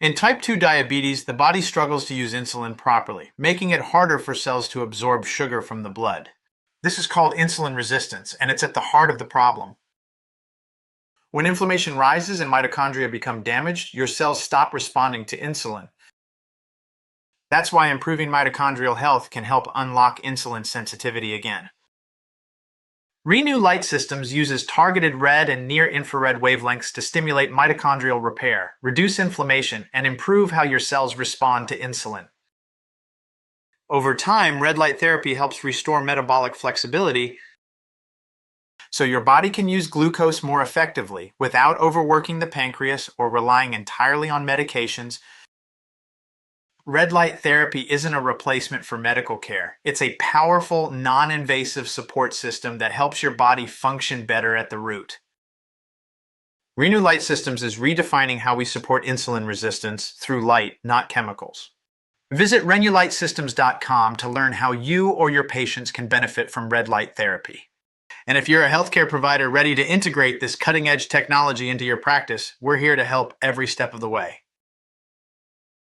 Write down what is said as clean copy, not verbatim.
In type 2 diabetes, the body struggles to use insulin properly, making it harder for cells to absorb sugar from the blood. This is called insulin resistance, and it's at the heart of the problem. When inflammation rises and mitochondria become damaged, your cells stop responding to insulin. That's why improving mitochondrial health can help unlock insulin sensitivity again. Renu Light Systems uses targeted red and near-infrared wavelengths to stimulate mitochondrial repair, reduce inflammation, and improve how your cells respond to insulin. Over time, red light therapy helps restore metabolic flexibility so your body can use glucose more effectively without overworking the pancreas or relying entirely on medications. Red light therapy isn't a replacement for medical care. It's a powerful, non-invasive support system that helps your body function better at the root. Renu Light Systems is redefining how we support insulin resistance through light, not chemicals. Visit RenuLightSystems.com to learn how you or your patients can benefit from red light therapy. And if you're a healthcare provider ready to integrate this cutting-edge technology into your practice, we're here to help every step of the way.